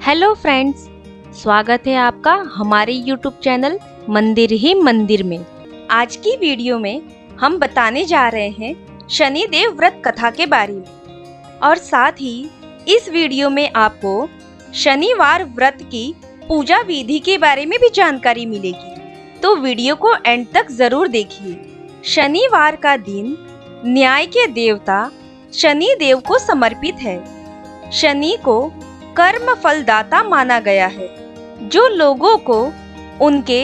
Hello friends, स्वागत है आपका हमारे YouTube चैनल मंदिर ही मंदिर में। आज की वीडियो में हम बताने जा रहे हैं शनिदेव व्रत कथा के बारे में और साथ ही इस वीडियो में आपको शनिवार व्रत की पूजा विधि के बारे में भी जानकारी मिलेगी, तो वीडियो को एंड तक जरूर देखिए। शनिवार का दिन न्याय के देवता शनिदेव को समर्पित है। शनि को कर्म फलदाता माना गया है, जो लोगों को उनके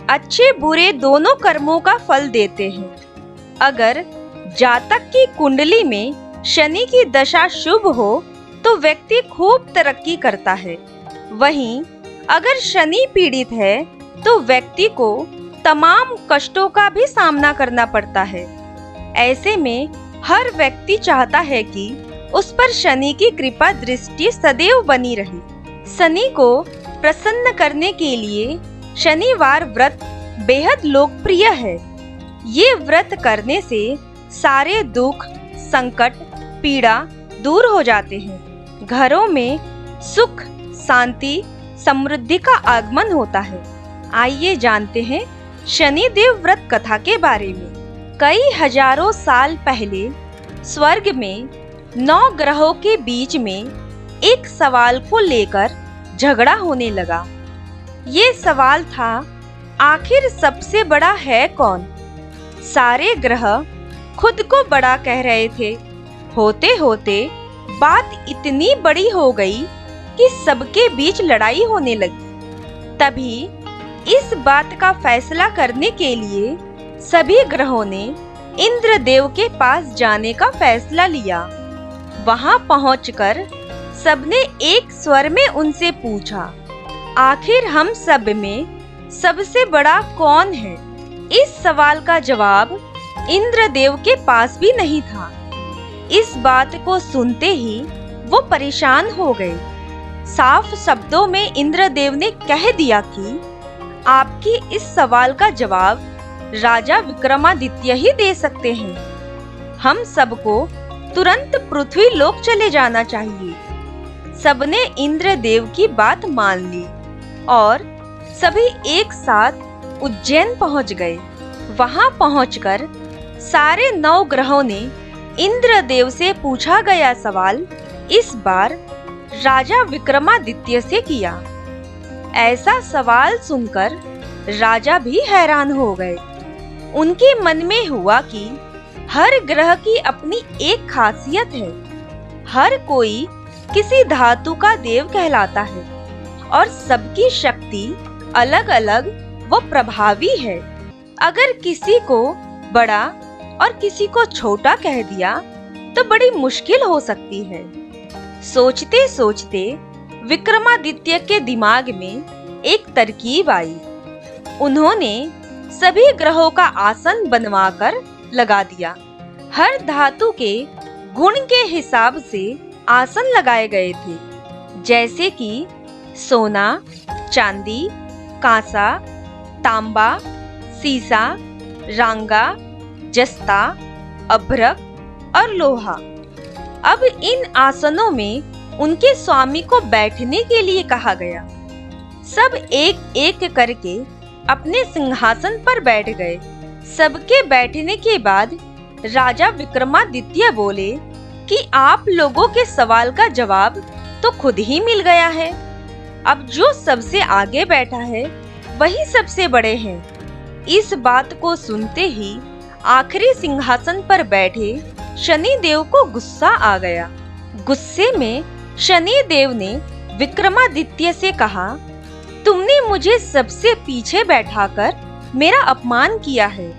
अच्छे बुरे दोनों कर्मों का फल देते हैं। अगर जातक की कुंडली में शनि की दशा शुभ हो तो व्यक्ति खूब तरक्की करता है। वहीं अगर शनि पीड़ित है तो व्यक्ति को तमाम कष्टों का भी सामना करना पड़ता है। ऐसे में हर व्यक्ति चाहता है कि उस पर शनि की कृपा दृष्टि सदैव बनी रहे। शनि को प्रसन्न करने के लिए शनिवार व्रत बेहद लोकप्रिय है। ये व्रत करने से सारे दुख, संकट, पीड़ा दूर हो जाते हैं। घरों में सुख, शांति, समृद्धि का आगमन होता है। आइए जानते हैं शनिदेव व्रत कथा के बारे में। कई हजारों साल पहले स्वर्ग में 9 ग्रहों के बीच में एक सवाल को लेकर झगड़ा होने लगा। ये सवाल था, आखिर सबसे बड़ा है कौन? सारे ग्रह खुद को बड़ा कह रहे थे। होते होते बात इतनी बड़ी हो गई कि सबके बीच लड़ाई होने लगी। तभी इस बात का फैसला करने के लिए सभी ग्रहों ने इंद्रदेव के पास जाने का फैसला लिया। वहां पहुंचकर सबने एक स्वर में उनसे पूछा, आखिर हम सब में सबसे बड़ा कौन है? इस सवाल का जवाब इंद्रदेव के पास भी नहीं था। इस बात को सुनते ही वो परेशान हो गए। साफ शब्दों में इंद्रदेव ने कह दिया कि आपकी इस सवाल का जवाब राजा विक्रमादित्य ही दे सकते हैं। हम सबको तुरंत पृथ्वी लोक चले जाना चाहिए। सबने इंद्रदेव की बात मान ली और सभी एक साथ उज्जैन पहुंच गए। वहां पहुंचकर सारे 9 ग्रहों ने इंद्रदेव से पूछा गया सवाल इस बार राजा विक्रमादित्य से किया। ऐसा सवाल सुनकर राजा भी हैरान हो गए। उनके मन में हुआ कि हर ग्रह की अपनी एक खासियत है। हर कोई किसी धातु का देव कहलाता है और सबकी शक्ति अलग अलग व प्रभावी है। अगर किसी को बड़ा और किसी को छोटा कह दिया तो बड़ी मुश्किल हो सकती है। सोचते सोचते विक्रमादित्य के दिमाग में एक तरकीब आई। उन्होंने सभी ग्रहों का आसन बनवाकर लगा दिया। हर धातु के गुण के हिसाब से आसन लगाए गए थे, जैसे कि सोना, चांदी, कांसा, तांबा, सीसा, रांगा, जस्ता, अभ्रक और लोहा। अब इन आसनों में उनके स्वामी को बैठने के लिए कहा गया। सब एक एक करके अपने सिंहासन पर बैठ गए। सबके बैठने के बाद राजा विक्रमादित्य बोले कि आप लोगों के सवाल का जवाब तो खुद ही मिल गया है। अब जो सबसे आगे बैठा है वही सबसे बड़े हैं। इस बात को सुनते ही आखिरी सिंहासन पर बैठे शनिदेव को गुस्सा आ गया। गुस्से में शनिदेव ने विक्रमादित्य से कहा, तुमने मुझे सबसे पीछे बैठाकर मेरा अपमान किया है।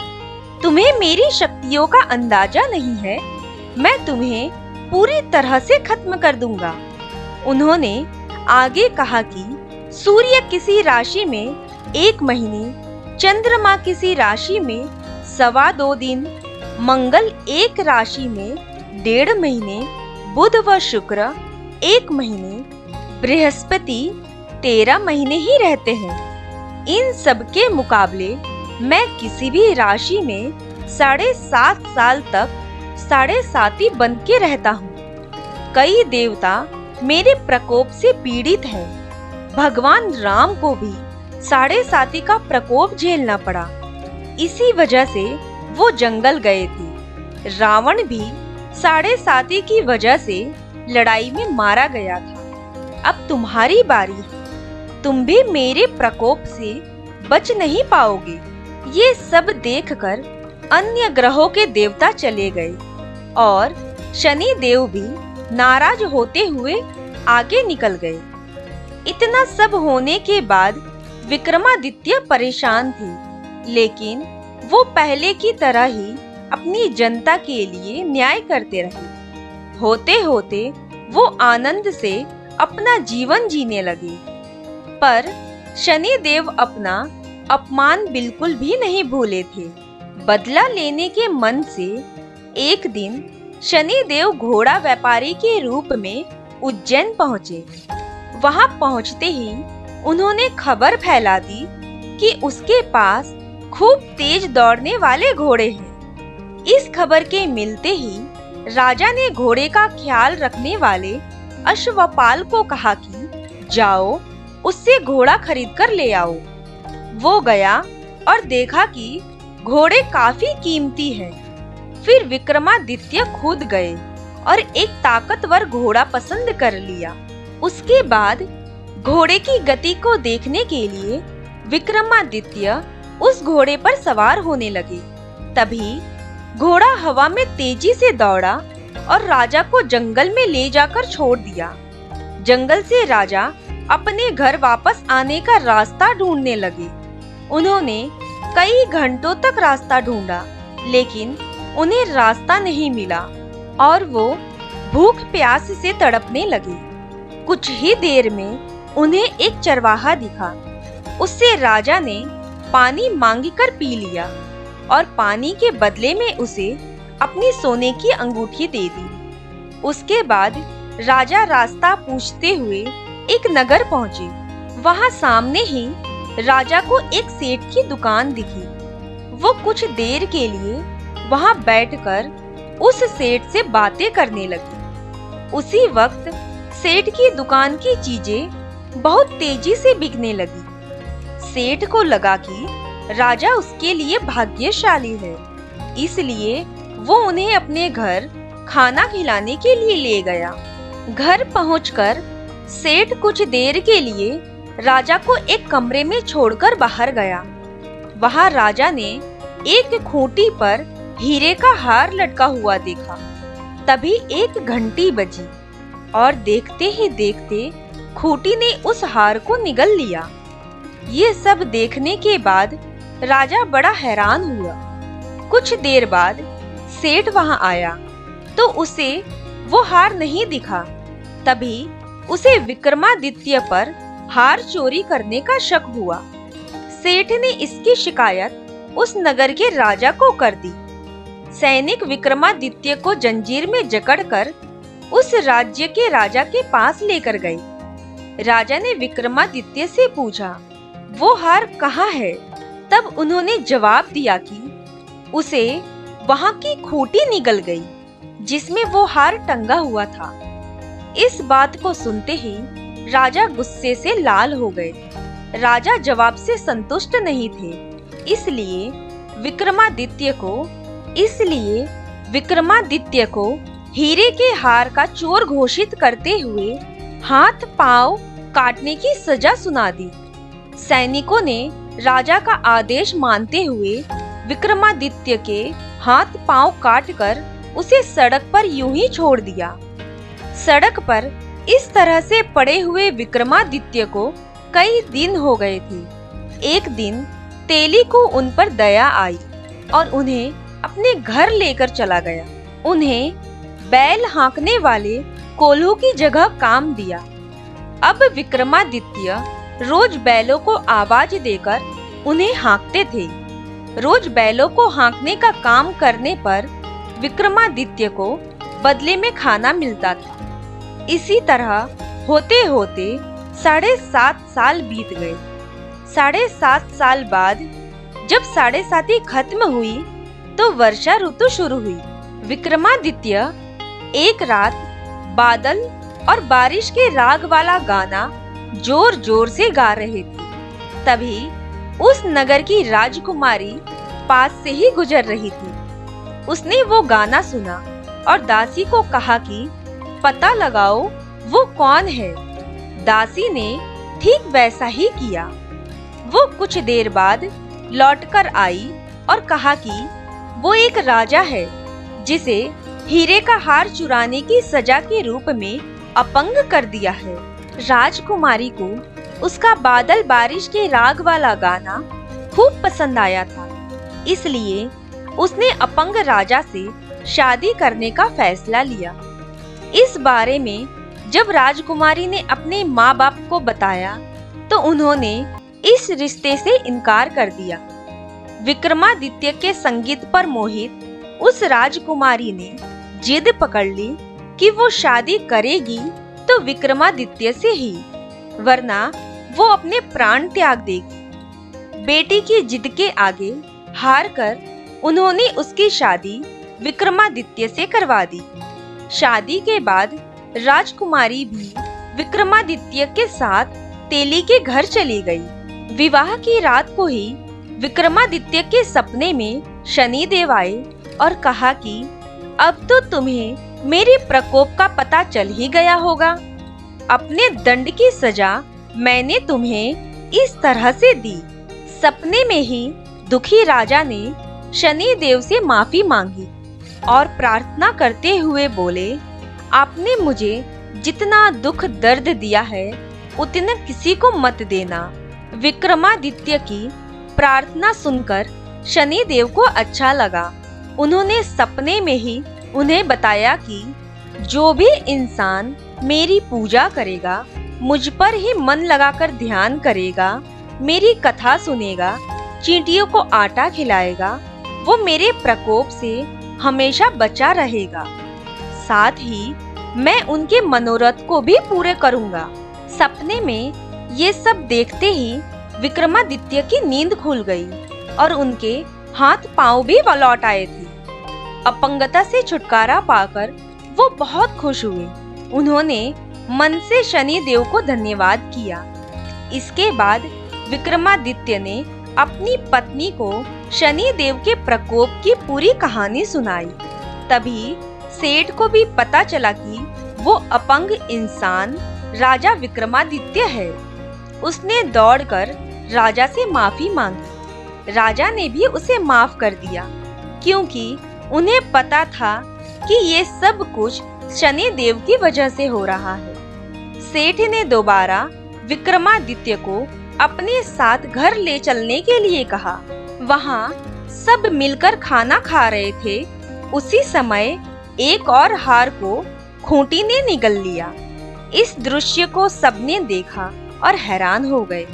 तुम्हें मेरी शक्तियों का अंदाजा नहीं है। मैं तुम्हें पूरी तरह से खत्म कर दूंगा। उन्होंने आगे कहा कि सूर्य किसी राशि में 1 महीने, चंद्रमा किसी राशि में 2.25 दिन, मंगल एक राशि में 1.5 महीने, बुध व शुक्र 1 महीने, बृहस्पति 13 महीने ही रहते हैं। इन सब के मुकाबले मैं किसी भी राशि में 7.5 साल तक 7.5 बन के रहता हूँ। कई देवता मेरे प्रकोप से पीड़ित है। भगवान राम को भी 7.5 का प्रकोप झेलना पड़ा। इसी वजह से वो जंगल गए थे। रावण भी 7.5 की वजह से लड़ाई में मारा गया था। अब तुम्हारी बारी है। तुम भी मेरे प्रकोप से बच नहीं पाओगे। ये सब देखकर अन्य ग्रहों के देवता चले गए और शनि देव भी नाराज होते हुए आगे निकल गए। इतना सब होने के बाद विक्रमादित्य परेशान थे, लेकिन वो पहले की तरह ही अपनी जनता के लिए न्याय करते रहे। होते होते वो आनंद से अपना जीवन जीने लगे। पर शनि देव अपना अपमान बिल्कुल भी नहीं भूले थे। बदला लेने के मन से एक दिन शनि देव घोड़ा व्यापारी के रूप में उज्जैन पहुंचे। वहां पहुंचते ही उन्होंने खबर फैला दी कि उसके पास खूब तेज दौड़ने वाले घोड़े हैं। इस खबर के मिलते ही राजा ने घोड़े का ख्याल रखने वाले अश्वपाल को कहा कि जाओ उससे घोड़ा खरीद कर ले आओ। वो गया और देखा कि घोड़े काफी कीमती हैं। फिर विक्रमादित्य खुद गए और एक ताकतवर घोड़ा पसंद कर लिया। उसके बाद घोड़े की गति को देखने के लिए विक्रमादित्य उस घोड़े पर सवार होने लगे। तभी घोड़ा हवा में तेजी से दौड़ा और राजा को जंगल में ले जाकर छोड़ दिया। जंगल से राजा अपने घर वापस आने का रास्ता ढूंढने लगे। उन्होंने कई घंटों तक रास्ता ढूंढा, लेकिन उन्हें रास्ता नहीं मिला और वो भूख प्यास से तड़पने लगे। कुछ ही देर में उन्हें एक चरवाहा दिखा। उससे राजा ने पानी मांगकर पी लिया और पानी के बदले में उसे अपनी सोने की अंगूठी दे दी। उसके बाद राजा रास्ता पूछते हुए एक नगर पहुंचे। वहां सामने ही राजा को एक सेठ की दुकान दिखी। वो कुछ देर के लिए वहां बैठकर उस सेठ से बातें करने लगी। उसी वक्त सेठ की दुकान की चीजें बहुत तेजी से बिकने लगी। सेठ को लगा कि राजा उसके लिए भाग्यशाली है, इसलिए वो उन्हें अपने घर खाना खिलाने के लिए ले गया। घर पहुंचकर सेठ कुछ देर के लिए राजा को एक कमरे में छोड़कर बाहर गया। वहां राजा ने एक खूंटी पर हीरे का हार लटका हुआ देखा। तभी एक घंटी बजी और देखते ही देखते खूंटी ने उस हार को निगल लिया। ये सब देखने के बाद राजा बड़ा हैरान हुआ। कुछ देर बाद सेठ वहां आया तो उसे वो हार नहीं दिखा। तभी उसे विक्रमादित्य पर हार चोरी करने का शक हुआ। सेठ ने इसकी शिकायत उस नगर के राजा को कर दी। सैनिक विक्रमादित्य को जंजीर में जकड़कर उस राज्य के राजा के पास लेकर गए। राजा ने विक्रमादित्य से पूछा, वो हार कहाँ है? तब उन्होंने जवाब दिया कि उसे वहां की खूंटी निगल गई जिसमें वो हार टंगा हुआ था। इस बात को सुनते ही राजा गुस्से से लाल हो गए। राजा जवाब से संतुष्ट नहीं थे, इसलिए विक्रमादित्य को हीरे के हार का चोर घोषित करते हुए हाथ पांव काटने की सजा सुना दी। सैनिकों ने राजा का आदेश मानते हुए विक्रमादित्य के हाथ पांव काटकर उसे सड़क पर यूं ही छोड़ दिया। सड़क पर इस तरह से पड़े हुए विक्रमादित्य को कई दिन हो गए थे। एक दिन तेली को उन पर दया आई और उन्हें अपने घर लेकर चला गया। उन्हें बैल हाँकने वाले कोल्हू की जगह काम दिया। अब विक्रमादित्य रोज बैलों को आवाज देकर उन्हें हाँकते थे। रोज बैलों को हाँकने का काम करने पर विक्रमादित्य को बदले में खाना मिलता था। इसी तरह होते होते 7.5 साल बीत गए। 7.5 साल बाद जब 7.5 खत्म हुई तो वर्षा ऋतु शुरू हुई। विक्रमादित्य एक रात बादल और बारिश के राग वाला गाना जोर जोर से गा रहे थे। तभी उस नगर की राजकुमारी पास से ही गुजर रही थी। उसने वो गाना सुना और दासी को कहा कि पता लगाओ वो कौन है। दासी ने ठीक वैसा ही किया। वो कुछ देर बाद लौटकर आई और कहा कि वो एक राजा है जिसे हीरे का हार चुराने की सजा के रूप में अपंग कर दिया है। राजकुमारी को उसका बादल बारिश के राग वाला गाना खूब पसंद आया था, इसलिए उसने अपंग राजा से शादी करने का फैसला लिया। इस बारे में जब राजकुमारी ने अपने माँ बाप को बताया तो उन्होंने इस रिश्ते से इनकार कर दिया। विक्रमादित्य के संगीत पर मोहित उस राजकुमारी ने जिद पकड़ ली कि वो शादी करेगी तो विक्रमादित्य से ही, वरना वो अपने प्राण त्याग देगी। बेटी की जिद के आगे हार कर उन्होंने उसकी शादी विक्रमादित्य से करवा दी। शादी के बाद राजकुमारी भी विक्रमादित्य के साथ तेली के घर चली गई। विवाह की रात को ही विक्रमादित्य के सपने में शनिदेव आए और कहा कि अब तो तुम्हें मेरे प्रकोप का पता चल ही गया होगा। अपने दंड की सजा मैंने तुम्हें इस तरह से दी। सपने में ही दुखी राजा ने शनिदेव से माफी मांगी और प्रार्थना करते हुए बोले, आपने मुझे जितना दुख दर्द दिया है उतना किसी को मत देना। विक्रमादित्य की प्रार्थना सुनकर शनिदेव को अच्छा लगा। उन्होंने सपने में ही उन्हें बताया कि जो भी इंसान मेरी पूजा करेगा, मुझ पर ही मन लगाकर ध्यान करेगा, मेरी कथा सुनेगा, चींटियों को आटा खिलाएगा, वो मेरे प्रकोप से हमेशा बचा रहेगा। साथ ही मैं उनके मनोरथ को भी पूरे करूंगा। सपने में ये सब देखते ही विक्रमादित्य की नींद खुल गई और उनके हाथ पांव भी लौट आए थे। अपंगता से छुटकारा पाकर वो बहुत खुश हुए। उन्होंने मन से शनिदेव को धन्यवाद किया। इसके बाद विक्रमादित्य ने अपनी पत्नी को शनिदेव के प्रकोप की पूरी कहानी सुनाई। तभी सेठ को भी पता चला कि वो अपंग इंसान राजा विक्रमादित्य है। उसने दौड़कर राजा से माफी मांगी। राजा ने भी उसे माफ कर दिया, क्योंकि उन्हें पता था कि ये सब कुछ शनिदेव की वजह से हो रहा है। सेठ ने दोबारा विक्रमादित्य को अपने साथ घर ले चलने के लिए कहा। वहाँ सब मिलकर खाना खा रहे थे। उसी समय एक और हार को खूंटी ने निगल लिया। इस दृश्य को सबने देखा और हैरान हो गए।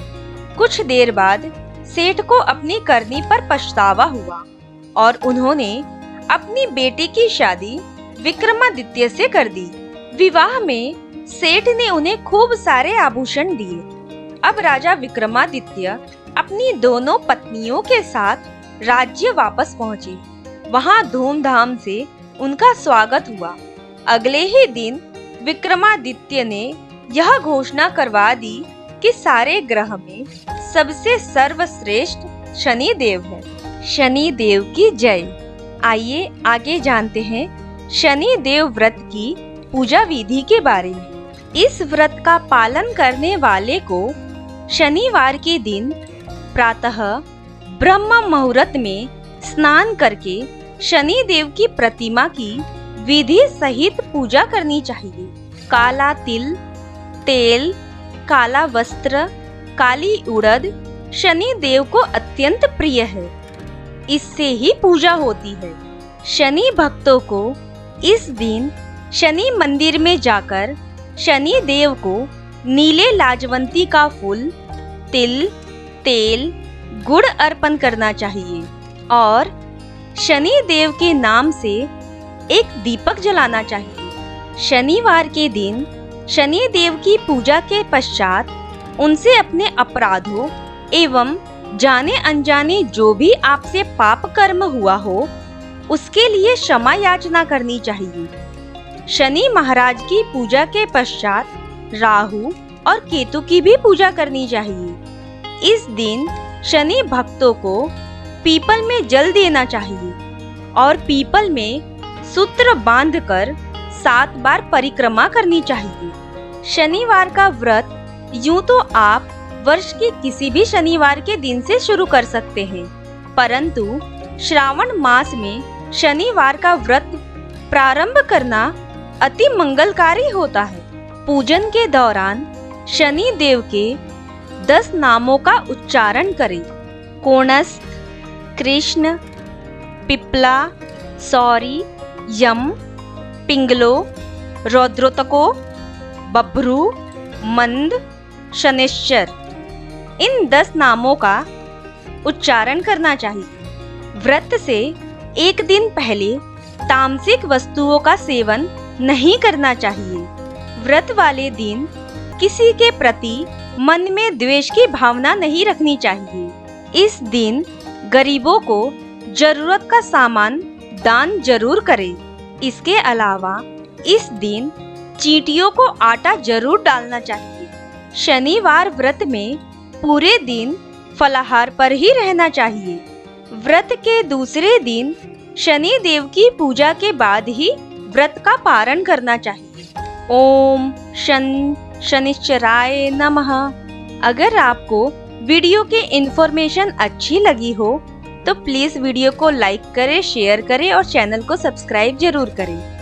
कुछ देर बाद सेठ को अपनी करनी पर पछतावा हुआ और उन्होंने अपनी बेटी की शादी विक्रमादित्य से कर दी। विवाह में सेठ ने उन्हें खूब सारे आभूषण दिए। अब राजा विक्रमादित्य अपनी दोनों पत्नियों के साथ राज्य वापस पहुंचे। वहां धूमधाम से उनका स्वागत हुआ। अगले ही दिन विक्रमादित्य ने यह घोषणा करवा दी कि सारे ग्रह में सबसे सर्वश्रेष्ठ शनिदेव है। शनिदेव की जय। आइए आगे जानते हैं शनिदेव व्रत की पूजा विधि के बारे में। इस व्रत का पालन करने वाले को शनिवार के दिन प्रातः ब्रह्म मुहूर्त में स्नान करके शनिदेव की प्रतिमा की विधि सहित पूजा करनी चाहिए। काला तिल, तेल, काला वस्त्र, काली उड़द शनिदेव को अत्यंत प्रिय है। इससे ही पूजा होती है। शनि भक्तों को इस दिन शनि मंदिर में जाकर शनि देव को नीले लाजवंती का फूल, तिल, तेल, गुड़ अर्पण करना चाहिए और शनि देव के नाम से एक दीपक जलाना चाहिए। शनिवार के दिन शनि देव की पूजा के पश्चात उनसे अपने अपराधों एवं जाने अनजाने जो भी आपसे पाप कर्म हुआ हो उसके लिए क्षमा याचना करनी चाहिए। शनि महाराज की पूजा के पश्चात राहु और केतु की भी पूजा करनी चाहिए। इस दिन शनि भक्तों को पीपल में जल देना चाहिए और पीपल में सूत्र बांधकर 7 बार परिक्रमा करनी चाहिए। शनिवार का व्रत यूं तो आप वर्ष के किसी भी शनिवार के दिन से शुरू कर सकते हैं, परंतु श्रावण मास में शनिवार का व्रत प्रारंभ करना अति मंगलकारी होता है। पूजन के दौरान शनि देव के 10 नामों का उच्चारण करें। कोणस्थ, कृष्ण, पिप्ला, सौरी, यम, पिंगलो, रौद्रोतको, बभ्रू, मंद, शनिश्चर, इन 10 नामों का उच्चारण करना चाहिए। व्रत से एक दिन पहले तामसिक वस्तुओं का सेवन नहीं करना चाहिए। व्रत वाले दिन किसी के प्रति मन में द्वेष की भावना नहीं रखनी चाहिए। इस दिन गरीबों को जरूरत का सामान दान जरूर करें। इसके अलावा इस दिन चींटियों को आटा जरूर डालना चाहिए। शनिवार व्रत में पूरे दिन फलाहार पर ही रहना चाहिए। व्रत के दूसरे दिन शनि देव की पूजा के बाद ही व्रत का पारण करना चाहिए। ओम शनिश्चराय नमः। अगर आपको वीडियो के इन्फॉर्मेशन अच्छी लगी हो तो प्लीज़ वीडियो को लाइक करें, शेयर करें और चैनल को सब्सक्राइब जरूर करें।